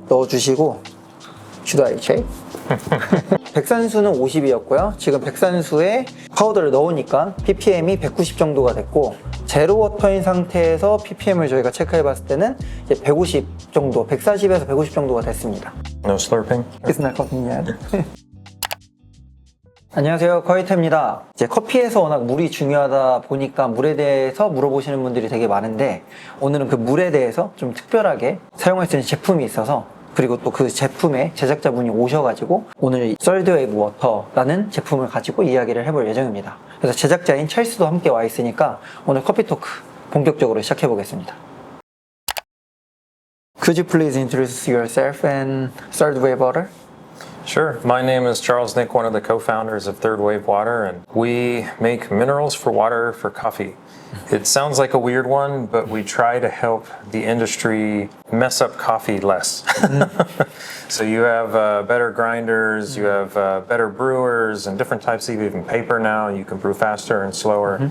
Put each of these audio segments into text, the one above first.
넣어주시고 Should I check? 백산수는 50이었고요. 지금 백산수에 파우더를 넣으니까 ppm이 190 정도가 됐고 제로 워터인 상태에서 ppm을 저희가 체크해 봤을 때는 이제 150 정도, 140에서 150 정도가 됐습니다. No slurping? It's not coffee yet. 안녕하세요, 커피토크입니다. 이제 커피에서 워낙 물이 중요하다 보니까 물에 대해서 물어보시는 분들이 되게 많은데 오늘은 그 물에 대해서 좀 특별하게 사용할 수 있는 제품이 있어서 그리고 또 그 제품의 제작자분이 오셔가지고 오늘 Third Wave Water라는 제품을 가지고 이야기를 해볼 예정입니다. 그래서 제작자인 찰스도 함께 와 있으니까 오늘 커피토크 본격적으로 시작해 보겠습니다. Could you please introduce yourself and Third Wave Water? Sure. My name is Charles Nick, one of the co-founders of Third Wave Water, and we make minerals for water for coffee. It sounds like a weird one, but we try to help the industry mess up coffee less. So you have better grinders, you have better brewers, and different types of even paper now. You can brew faster and slower.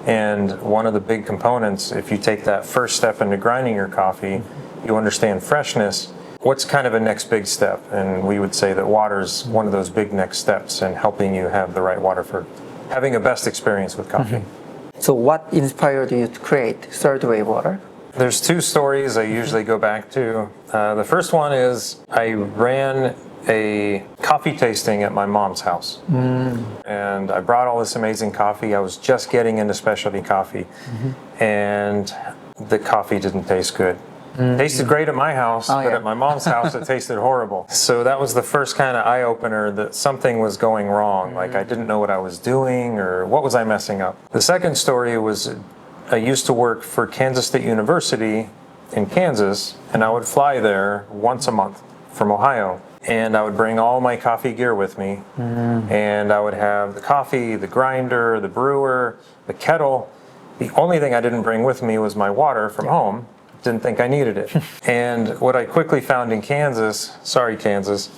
And one of the big components, if you take that first step into grinding your coffee, you understand freshness. What's kind of a next big step? And we would say that water's one of those big next steps in helping you have the right water for having a best experience with coffee. So what inspired you to create Third Wave Water? There's two stories I usually go back to. The first one is I ran a coffee tasting at my mom's house. And I brought all this amazing coffee. I was just getting into specialty coffee. And the coffee didn't taste good. Tasted great at my house, but at my mom's house it tasted horrible. So that was the first kind of eye-opener that something was going wrong. Like I didn't know what I was doing or what was I messing up. The second story was I used to work for Kansas State University in Kansas, and I would fly there once a month from Ohio. And I would bring all my coffee gear with me. And I would have the coffee, the grinder, the brewer, the kettle. The only thing I didn't bring with me was my water from home. Didn't think I needed it. And what I quickly found in Kansas, sorry Kansas,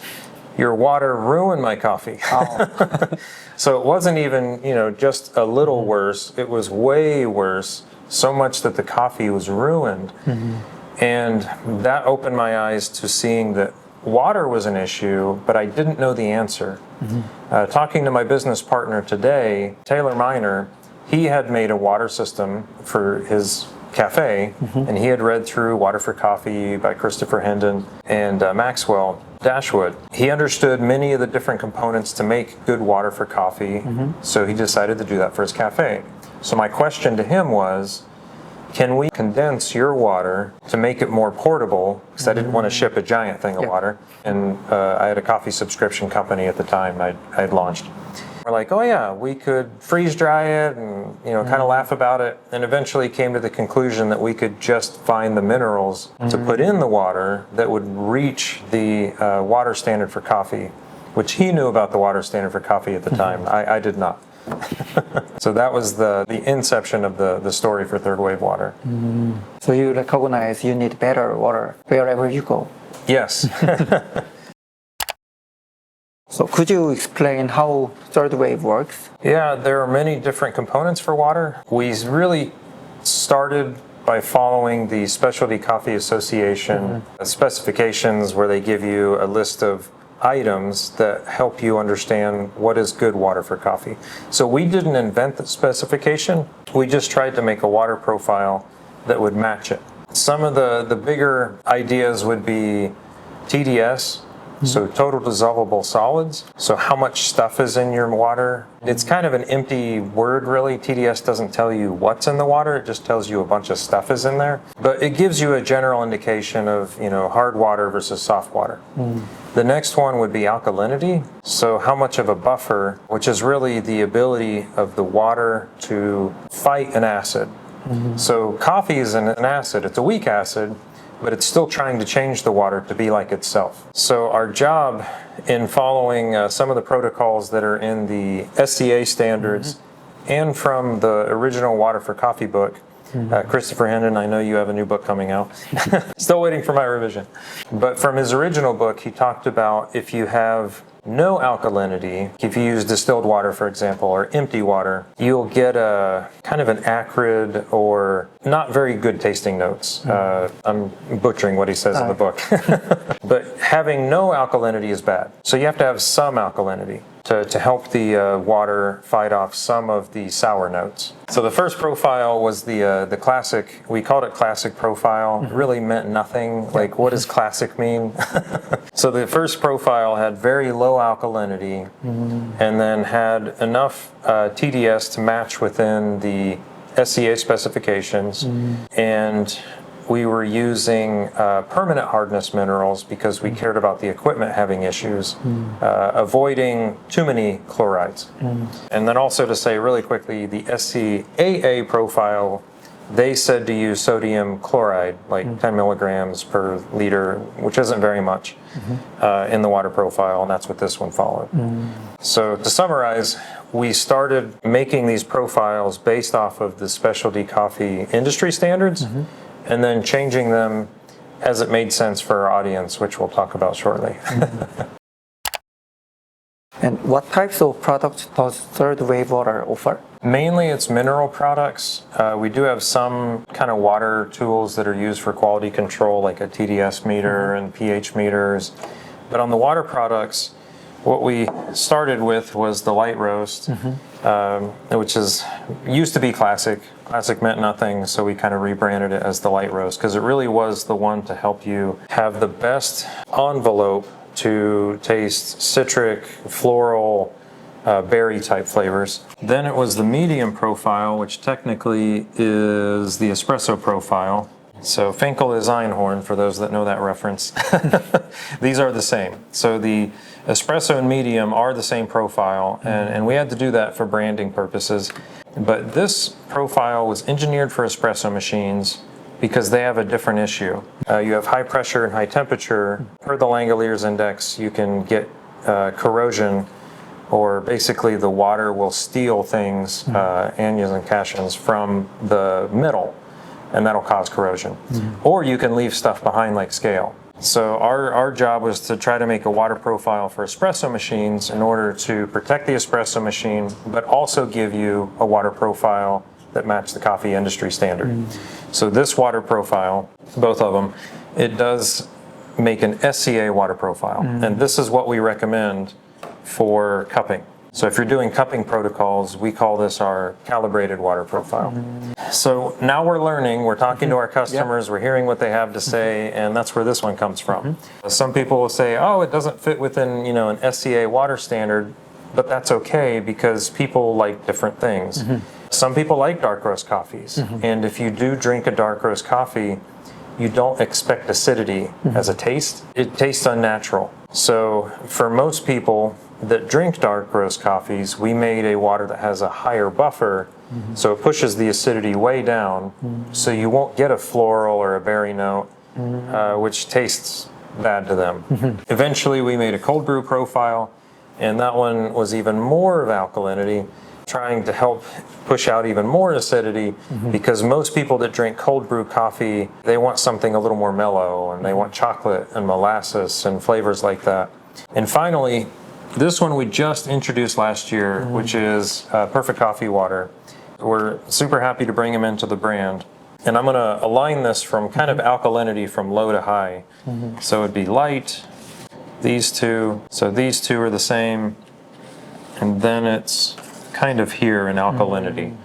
your water ruined my coffee. So it wasn't even, just a little worse. It was way worse, so much that the coffee was ruined. And that opened my eyes to seeing that water was an issue, but I didn't know the answer. Talking to my business partner today, Taylor Miner, he had made a water system for his cafe, and he had read through Water for Coffee by Christopher Hendon and Maxwell Dashwood. He understood many of the different components to make good water for coffee, so he decided to do that for his cafe. So my question to him was, can we condense your water to make it more portable? Because I didn't want to ship a giant thing of water. And I had a coffee subscription company at the time I had launched. We're like, oh yeah, we could freeze dry it and kind of laugh about it, and eventually came to the conclusion that we could just find the minerals to put in the water that would reach the water standard for coffee, which he knew about the water standard for coffee at the time. I did not. So that was the inception of the story for Third Wave Water. So you recognize you need better water wherever you go. Yes. So could you explain how Third Wave works? Yeah, there are many different components for water. We really started by following the Specialty Coffee Association specifications, where they give you a list of items that help you understand what is good water for coffee. So we didn't invent the specification. We just tried to make a water profile that would match it. Some of the bigger ideas would be TDS, so total dissolvable solids. So how much stuff is in your water? It's kind of an empty word, really. TDS doesn't tell you what's in the water. It just tells you a bunch of stuff is in there. But it gives you a general indication of, hard water versus soft water. The next one would be alkalinity. So how much of a buffer, which is really the ability of the water to fight an acid. So coffee is an acid. It's a weak acid, but it's still trying to change the water to be like itself. So our job in following some of the protocols that are in the SCA standards and from the original Water for Coffee book, Christopher Hendon, I know you have a new book coming out. Still waiting for my revision. But from his original book, he talked about if you have no alkalinity, if you use distilled water, for example, or empty water, you'll get a kind of an acrid or not very good tasting notes. I'm butchering what he says in the book. But having no alkalinity is bad. So you have to have some alkalinity to help the water fight off some of the sour notes. So the first profile was the classic, we called it classic profile. It really meant nothing. Like, what does classic mean? So the first profile had very low alkalinity and then had enough TDS to match within the SCA specifications. And we were using permanent hardness minerals because we cared about the equipment having issues, avoiding too many chlorides. And then also to say really quickly, the SCAA profile, they said to use sodium chloride, like 10 milligrams per liter, which isn't very much in the water profile, and that's what this one followed. So to summarize, we started making these profiles based off of the specialty coffee industry standards, and then changing them as it made sense for our audience, which we'll talk about shortly. And what types of products does Third Wave Water offer? Mainly it's mineral products. We do have some kind of water tools that are used for quality control, like a TDS meter and pH meters. But on the water products, what we started with was the light roast, which used to be classic. Classic meant nothing, so we kind of rebranded it as the light roast because it really was the one to help you have the best envelope to taste citric, floral, berry type flavors. Then it was the medium profile, which technically is the espresso profile. So Finkel is Einhorn, for those that know that reference. These are the same. So the espresso and medium are the same profile, and we had to do that for branding purposes. But this profile was engineered for espresso machines because they have a different issue. You have high pressure and high temperature. Per the Langoliers Index, you can get corrosion, or basically the water will steal things, anions and cations, from the middle, and that'll cause corrosion. Or you can leave stuff behind like scale. So our job was to try to make a water profile for espresso machines in order to protect the espresso machine, but also give you a water profile that matched the coffee industry standard. So this water profile, both of them, it does make an SCA water profile. And this is what we recommend for cupping. So if you're doing cupping protocols, we call this our calibrated water profile. So now we're learning, we're talking to our customers, we're hearing what they have to say, and that's where this one comes from. Some people will say, oh, it doesn't fit within, an SCA water standard, but that's okay because people like different things. Some people like dark roast coffees, and if you do drink a dark roast coffee, you don't expect acidity as a taste. It tastes unnatural. So for most people that drink dark roast coffees, we made a water that has a higher buffer, so it pushes the acidity way down, so you won't get a floral or a berry note, which tastes bad to them. Eventually we made a cold brew profile, and that one was even more of alkalinity, trying to help push out even more acidity, because most people that drink cold brew coffee, they want something a little more mellow, and they want chocolate and molasses and flavors like that. And finally, this one we just introduced last year, which is Perfect Coffee Water. We're super happy to bring them into the brand. And I'm going to align this from kind of alkalinity from low to high. So it'd be light, these two. So these two are the same. And then it's kind of here in alkalinity.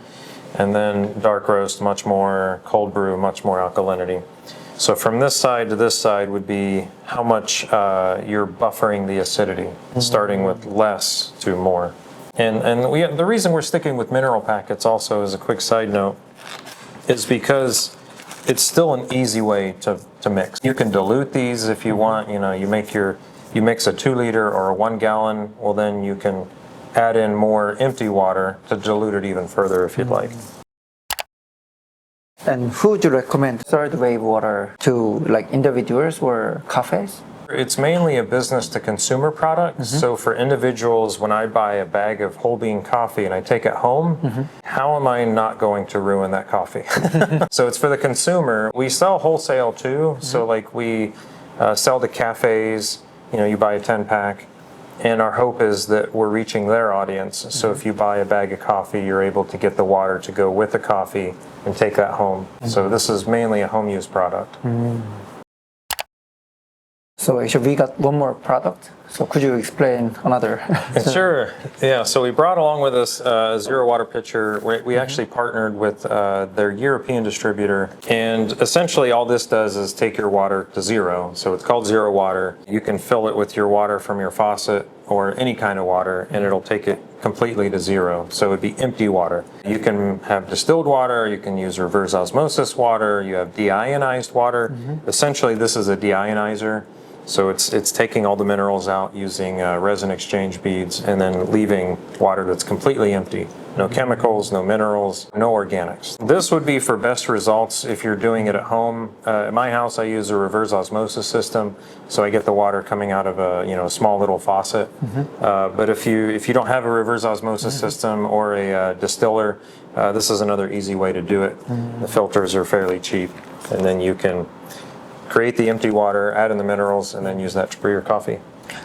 And then dark roast, much more, cold brew, much more alkalinity. So from this side to this side would be how much you're buffering the acidity, starting with less to more. And the reason we're sticking with mineral packets also, as a quick side note, is because it's still an easy way to mix. You can dilute these if you want. You mix a 2 liter or a 1 gallon. Well, then you can add in more empty water to dilute it even further if you'd like. And who would you recommend Third Wave Water to, like individuals or cafes? It's mainly a business to consumer product. So for individuals, when I buy a bag of whole bean coffee and I take it home, how am I not going to ruin that coffee? So it's for the consumer. We sell wholesale too. So like we sell to cafes, you buy a 10 pack. And our hope is that we're reaching their audience. So if you buy a bag of coffee, you're able to get the water to go with the coffee and take that home. So this is mainly a home use product. So actually we got one more product. So could you explain another? Sure. Yeah. So we brought along with us a zero water pitcher. We actually partnered with their European distributor. And essentially all this does is take your water to zero. So it's called zero water. You can fill it with your water from your faucet or any kind of water, and it'll take it completely to zero. So it'd be empty water. You can have distilled water. You can use reverse osmosis water. You have deionized water. Essentially, this is a deionizer. So it's taking all the minerals out using resin exchange beads and then leaving water that's completely empty. No chemicals, no minerals, no organics. This would be for best results if you're doing it at home. At my house, I use a reverse osmosis system, so I get the water coming out of a small little faucet. But if you don't have a reverse osmosis system or a distiller, this is another easy way to do it. The filters are fairly cheap, and then you can create the empty water, add in the minerals, and then use that to brew your coffee.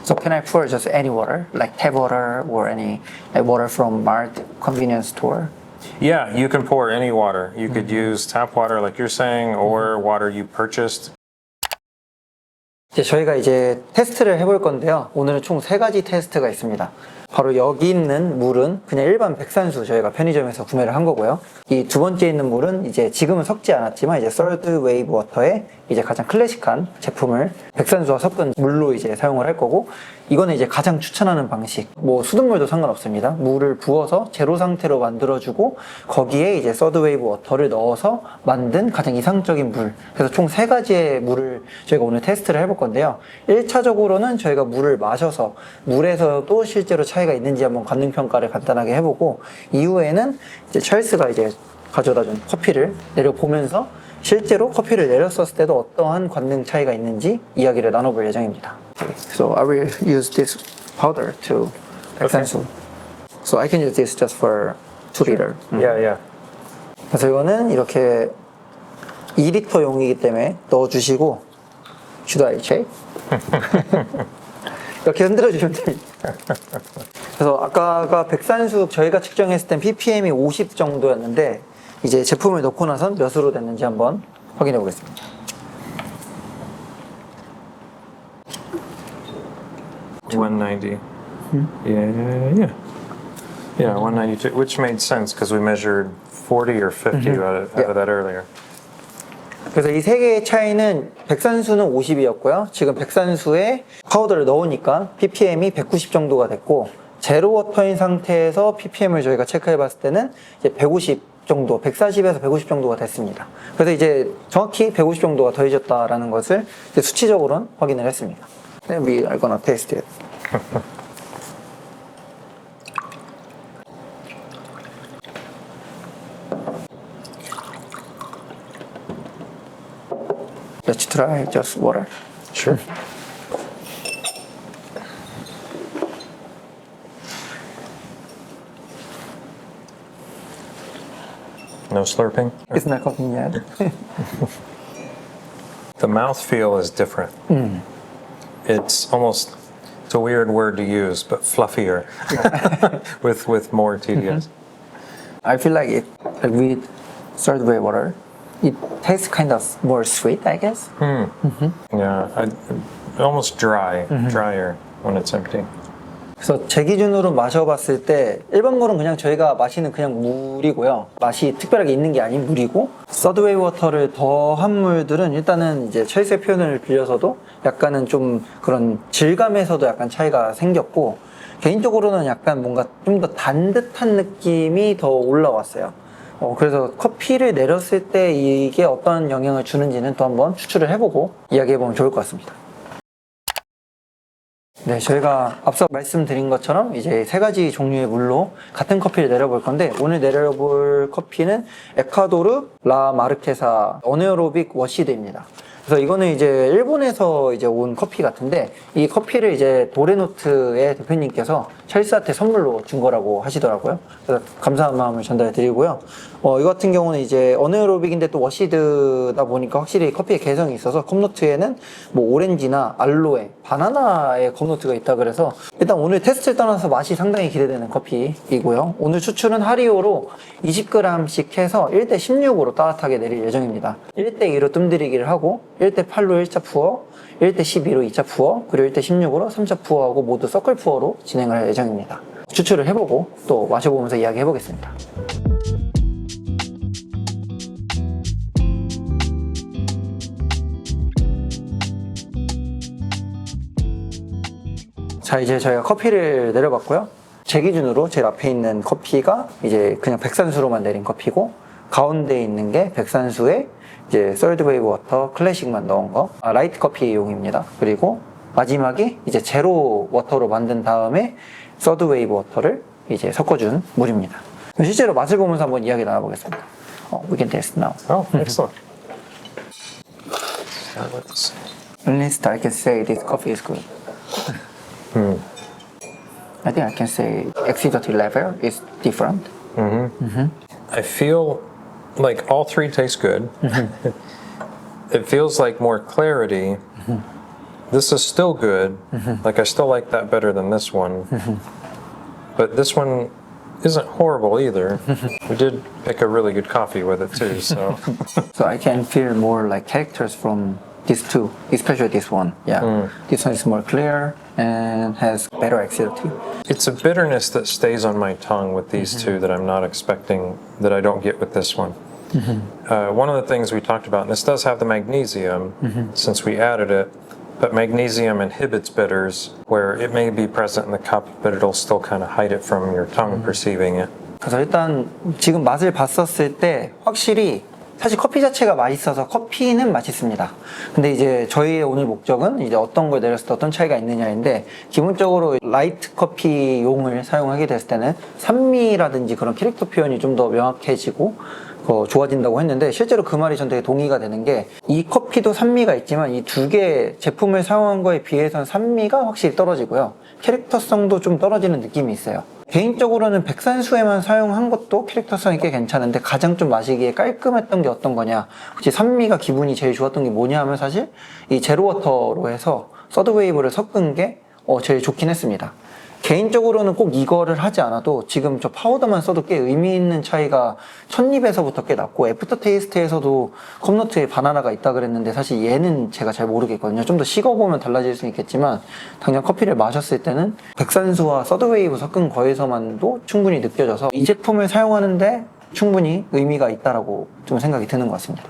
So can I pour just any water, like tap water or any water from Mart convenience store? Yeah, you can pour any water. You could use tap water like you're saying, or water you purchased. 저희가 이제 테스트를 해볼 건데요. 오늘은 총 3가지 테스트가 있습니다. 바로 여기 있는 물은 그냥 일반 백산수 저희가 편의점에서 구매를 한 거고요. 이 두 번째 있는 물은 이제 지금은 섞지 않았지만 이제 Third Wave Water의 이제 가장 클래식한 제품을 백산수와 섞은 물로 이제 사용을 할 거고, 이거는 이제 가장 추천하는 방식. 뭐 수돗물도 상관없습니다. 물을 부어서 제로 상태로 만들어주고 거기에 이제 Third Wave Water를 넣어서 만든 가장 이상적인 물. 그래서 총 3가지의 물을 저희가 오늘 테스트를 해볼 건데요. 1차적으로는 저희가 물을 마셔서 물에서도 실제로 차이가 있는지 한번 관능 평가를 간단하게 해보고, 이후에는 이제 찰스가 이제 가져다 준 커피를 내려보면서 실제로 커피를 내렸었을 때도 어떠한 관능 차이가 있는지 이야기를 나눠볼 예정입니다. So I will use this powder to 백산수. So I can use this just for 2 liter. Yeah. 그래서 이거는 이렇게 2리터 용이기 때문에 넣어주시고, should I check? 이렇게 흔들어주시면 됩니다. 그래서 아까가 백산수 저희가 측정했을 땐 ppm이 50 정도였는데 이제 제품을 넣고 나선 몇으로 됐는지 한번 확인해 보겠습니다. $190. Yeah, 192, which made sense because we measured 40 or 50 out of that earlier. 그래서 이 3개의 차이는 백산수는 50이었고요. 지금 백산수에 파우더를 넣으니까 ppm이 190 정도가 됐고, 제로 워터인 상태에서 ppm을 저희가 체크해 봤을 때는 이제 150 정도, 140에서 150 정도가 됐습니다. 그래서 이제 정확히 150 정도가 더해졌다라는 것을 이제 수치적으로는 확인을 했습니다. Then we are gonna taste it. Let's try just water. Sure. No slurping? It's not cooking yet. The mouthfeel is different. It's a weird word to use, but fluffier with more TDS. I feel like with Third Wave Water, it tastes kind of more sweet, I guess. Yeah, almost drier when it's empty. 그래서 제 기준으로 마셔봤을 때 일반 물은 그냥 저희가 마시는 그냥 물이고요. 맛이 특별하게 있는 게 아닌 물이고, Third Wave Water를 더한 물들은 일단은 이제 찰스의 표현을 빌려서도 약간은 좀 그런 질감에서도 약간 차이가 생겼고, 개인적으로는 약간 뭔가 좀 더 단 듯한 느낌이 더 올라왔어요. 그래서 커피를 내렸을 때 이게 어떤 영향을 주는지는 또 한번 추출을 해보고 이야기해보면 좋을 것 같습니다. 네, 저희가 앞서 말씀드린 것처럼 이제 3가지 종류의 물로 같은 커피를 내려볼 건데, 오늘 내려볼 커피는 에콰도르 라 마르케사 어네어로빅 워시드입니다. 그래서 이거는 이제 일본에서 이제 온 커피 같은데 이 커피를 이제 도레노트의 대표님께서 찰스한테 선물로 준 거라고 하시더라고요. 그래서 감사한 마음을 전달해 드리고요. 이거 같은 경우는 이제 어네어로빅인데 또 워시드다 보니까 확실히 커피의 개성이 있어서 컵노트에는 뭐 오렌지나 알로에, 바나나의 컵노트가 있다 그래서 일단 오늘 테스트를 떠나서 맛이 상당히 기대되는 커피이고요. 오늘 추출은 하리오로 20g씩 해서 1대 16으로 따뜻하게 내릴 예정입니다. 1대 2로 뜸들이기를 하고 1대 8로 1차 푸어, 1대 12로 2차 푸어, 그리고 1대 16으로 3차 푸어하고 모두 서클 푸어로 진행을 할 예정입니다. 추출을 해보고 또 마셔보면서 이야기해보겠습니다. 자, 이제 저희가 커피를 내려봤고요. 제 기준으로 제일 앞에 있는 커피가 이제 그냥 백산수로만 내린 커피고, 가운데 있는 게 백산수에 이제 Third Wave Water 클래식만 넣은 거, 라이트 커피용입니다. 그리고 마지막이 이제 제로 워터로 만든 다음에 Third Wave Water를 이제 섞어준 물입니다. 실제로 맛을 보면서 한번 이야기 나눠보겠습니다. We can taste now. Oh, excellent. Start with this. At least I can say this coffee is good. I think I can say acidity level is different. I feel like all three taste good. It feels like more clarity. This is still good. Like I still like that better than this one. But this one isn't horrible either. We did pick a really good coffee with it too, so. So I can feel more like characters from these two, especially this one. Yeah, this one is more clear and has better acidity. It's a bitterness that stays on my tongue with these two that I'm not expecting, that I don't get with this one. One of the things we talked about, and this does have the magnesium since we added it, but magnesium inhibits bitters where it may be present in the cup, but it'll still kind of hide it from your tongue perceiving it. 그래서 일단 지금 맛을 봤었을 때 확실히 사실 커피 자체가 맛있어서 커피는 맛있습니다. 근데 이제 저희의 오늘 목적은 이제 어떤 걸 내렸을 때 어떤 차이가 있느냐인데, 기본적으로 라이트 커피용을 사용하게 됐을 때는 산미라든지 그런 캐릭터 표현이 좀 더 명확해지고 좋아진다고 했는데, 실제로 그 말이 전 되게 동의가 되는 게, 이 커피도 산미가 있지만 이 두 개 제품을 사용한 거에 비해서는 산미가 확실히 떨어지고요, 캐릭터성도 좀 떨어지는 느낌이 있어요. 개인적으로는 백산수에만 사용한 것도 캐릭터성이 꽤 괜찮은데, 가장 좀 마시기에 깔끔했던 게 어떤 거냐, 혹시 산미가 기분이 제일 좋았던 게 뭐냐 하면 사실 이 제로워터로 해서 서드웨이브를 섞은 게 제일 좋긴 했습니다. 개인적으로는 꼭 이거를 하지 않아도 지금 저 파우더만 써도 꽤 의미 있는 차이가 첫 입에서부터 꽤 났고, 애프터 테이스트에서도 컵노트에 바나나가 있다 그랬는데 사실 얘는 제가 잘 모르겠거든요. 좀 더 식어보면 달라질 수 있겠지만 당장 커피를 마셨을 때는 백산수와 서드웨이브 섞은 거에서만도 충분히 느껴져서 이 제품을 사용하는데 충분히 의미가 있다라고 좀 생각이 드는 것 같습니다.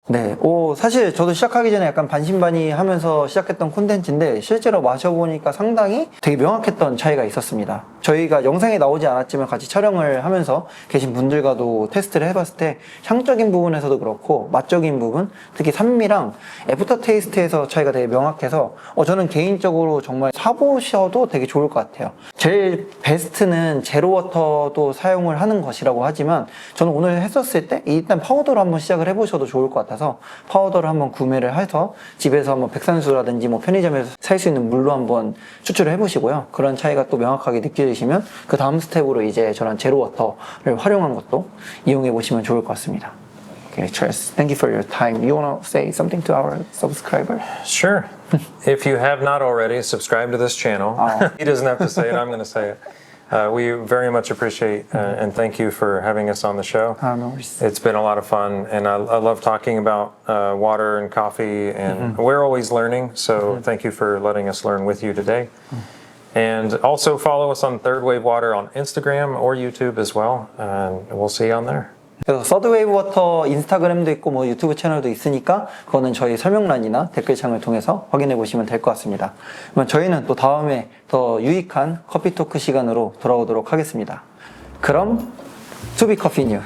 네, 사실 저도 시작하기 전에 약간 반신반의하면서 시작했던 콘텐츠인데, 실제로 마셔보니까 상당히 되게 명확했던 차이가 있었습니다. 저희가 영상에 나오지 않았지만 같이 촬영을 하면서 계신 분들과도 테스트를 해봤을 때 향적인 부분에서도 그렇고 맛적인 부분, 특히 산미랑 애프터 테이스트에서 차이가 되게 명확해서 저는 개인적으로 정말 사보셔도 되게 좋을 것 같아요. 제일 베스트는 제로워터도 사용을 하는 것이라고 하지만, 저는 오늘 했었을 때 일단 파우더로 한번 시작을 해보셔도 좋을 것 같아요. 파우더를 한번 구매를 해서 집에서 한번 백산수라든지 뭐 편의점에서 살 수 있는 물로 한번 추출을 해보시고요. 그런 차이가 또 명확하게 느껴지시면 그 다음 스텝으로 이제 저런 제로워터를 활용한 것도 이용해 보시면 좋을 것 같습니다. Okay, Charles, thank you for your time. You want to say something to our subscriber? Sure. If you have not already, subscribe to this channel. He doesn't have to say it, I'm going to say it. We very much appreciate and thank you for having us on the show. No worries. It's been a lot of fun, and I love talking about water and coffee, and we're always learning, so thank you for letting us learn with you today. And also follow us on Third Wave Water on Instagram or YouTube as well, and we'll see you on there. 그래서 Third Wave Water 인스타그램도 있고 뭐 유튜브 채널도 있으니까 그거는 저희 설명란이나 댓글창을 통해서 확인해 보시면 될 것 같습니다. 그러면 저희는 또 다음에 더 유익한 커피토크 시간으로 돌아오도록 하겠습니다. 그럼 To be Coffee New.